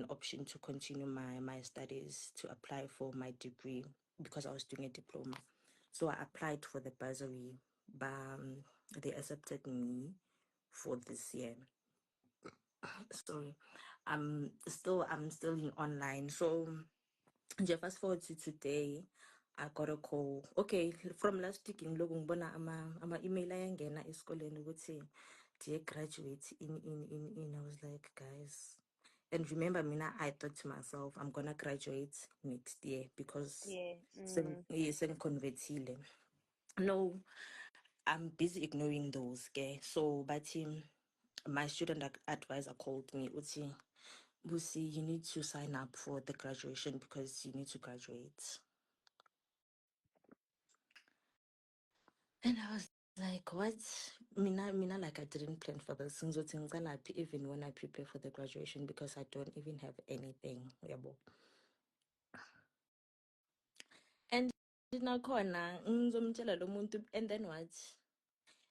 option to continue my studies, to apply for my degree because I was doing a diploma. So I applied for the bursary, but they accepted me for this year. Sorry, I'm still in online. So just fast forward to today, I got a call. Okay, from last week in ngibona ama email ayangena esikoleni ukuthi dear graduate in. I was like, guys. And remember, Mina, I thought to myself, I'm gonna graduate next year because Yeah. convertile. No, I'm busy ignoring those, okay? So, but my student advisor called me, Uti, Busi, you need to sign up for the graduation because you need to graduate. And I was like, what? Mina, like I didn't plan for this. Even when I prepare for the graduation because I don't even have anything. Yabo. And nakhona ngizomtshela lo muntu and then what?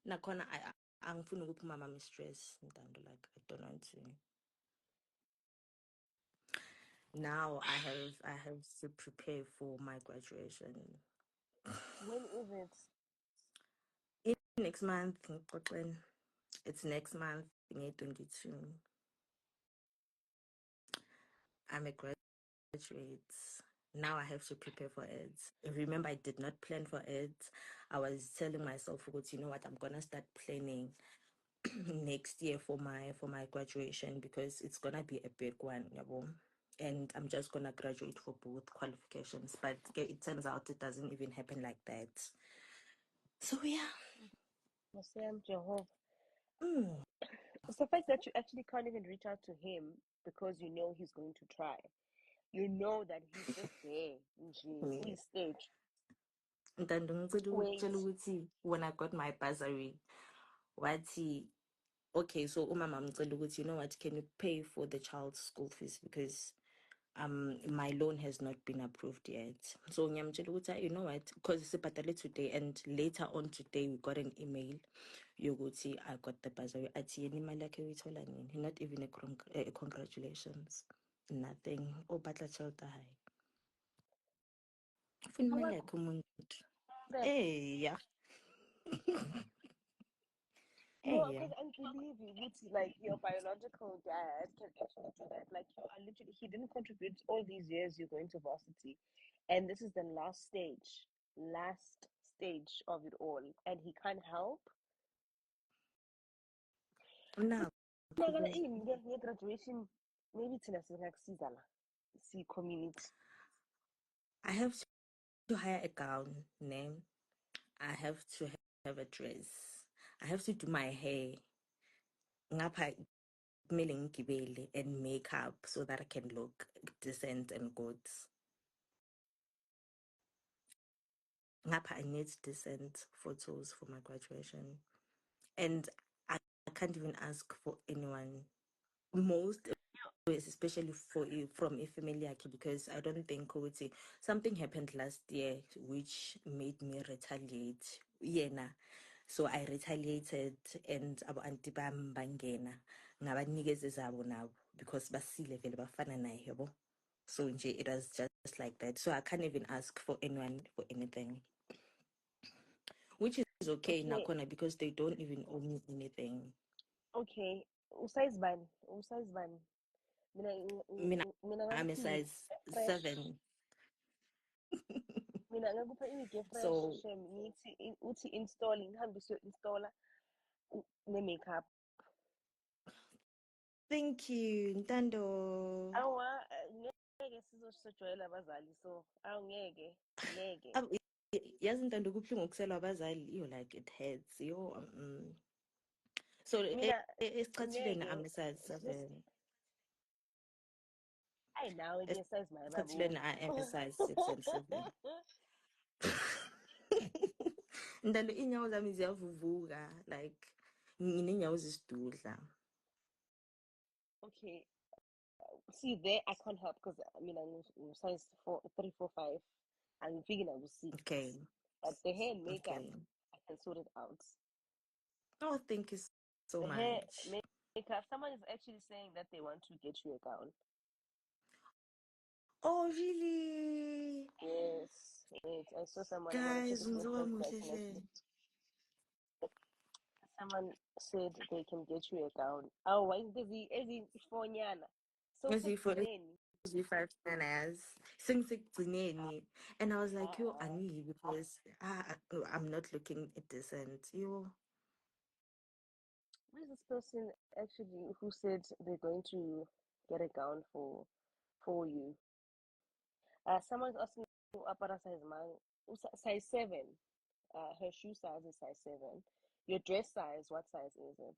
Nakhona angifuni ukuphuma mama stress ntando, like I don't want to. Now I have to prepare for my graduation. When is it? Next month, ngixoxeni. It's next month, May 22. I'm a graduate. Now I have to prepare for it. Remember, I did not plan for it. I was telling myself, you know what, I'm gonna start planning next year for my graduation because it's gonna be a big one, yabo. And I'm just gonna graduate for both qualifications. But it turns out it doesn't even happen like that. So yeah. Sam Jehovah. Mm, It's the fact that you actually can't even reach out to him because you know he's going to try. You know that he's just there, me. please stage. Ntando, ngicela Wait. ukutshela ukuthi when I got my bursary, wathi, okay, so umama ngicela ukuthi, you know what, can you pay for the child's school fees because my loan has not been approved yet. So ngiyamtshela ukuthi, you know what, because sibhadale today and later on today we got an email yokuthi I got the bursary. Athi yena imali yakhe uyithola nini? Not even a congratulations. Nothing. Oh, batla tjhelete ya hae. Ufuna imali yakhe umuntu. Yeah. No, Yeah. because I believe you. It's like your biological dad can actually do that. Like you are literally, he didn't contribute all these years you're going to varsity, and this is the last stage of it all, and he can't help. Now, Like even your graduation, maybe it's in a see community. I have to hire a gown name. I have to have a dress. I have to do my hair. Ngapha kumele ngigibele and makeup so that I can look decent and good. Ngapha I need decent photos for my graduation. And I can't even ask for anyone. Most especially from a family yakhe because I don't think ukuthi something happened last year which made me retaliate yena. So I retaliated and abo auntie bami bangena ngabanikeze zabo nabo because basile vele bafana naye yabo. So nje it was just like that. So I can't even ask for anyone for anything. Which is okay Okay, nakhona because they don't even owe me anything. okay. Usize ban. Mina Mina I'm a ngakuphi size fresh. 7. Mina ngakupha i-wig fresh So shem ngithi uthi install ngihambise installer ne-makeup. thank you, Ntando. Awa ngeke sizojwayela abazali so ngeke. Ab- Yazi Ntando kubuhlungu ukuselwa abazali, you're like it hurts. Yo, so Mina esicathulweni ngeke I'm a size just 7. hayi nawe ke-size my babu. Esicathulweni I am a size 6 and 7. Ntando iy'nyawo zami ziyavuvuka like nginey'nyawo ezisidudla. Okay, see there I can't help because I'm size 3, 4, 5. I'm figuring I was 6. Okay, But the hair and makeup, okay. I can sort it out. Oh, thank you so The hair much. makeup, someone is actually saying that they want to get you a gown. Oh, really? Yes. Wait, I saw someone. I'm gonna check Guys, his umzoba message back muhle hle. message. Someone said they can get you a gown. Oh, why is the phone? So Ezifo- sekugcineni. Eziyi-five bananas. Sengisekugcineni. And I was like, yo, Uh-uh. Ani, because I'm not looking decent. Yo, Where's this person actually who said they're going to get a gown for you? Someone's asking what para size man. Size 7. Her shoe size is size 7. Your dress size, what size is it?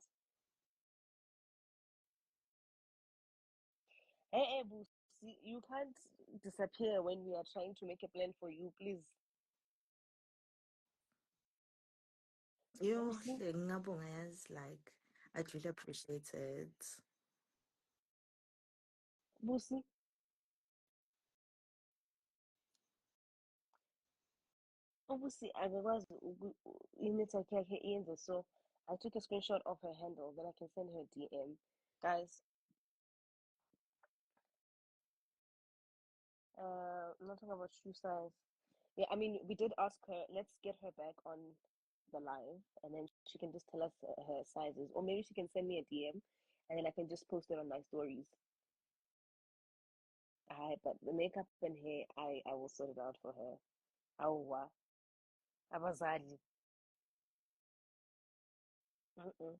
Hey, Busi, you can't disappear when we are trying to make a plan for you, please. yo, Busi, hle, ngingabonga yazi, like, I'd really appreciate it. Busi, Busi, angakwazi inetwork yakhe iyenze so. I took a screenshot of her handle, then I can send her DM. Guys, I'm not talking about shoe size. Yeah, I mean, we did ask her, let's get her back on the live, and then she can just tell us her sizes. Or maybe she can send me a DM, and then I can just post it on my stories. But the makeup and hair, I will sort it out for her. Awa, abazali. Mm-mm.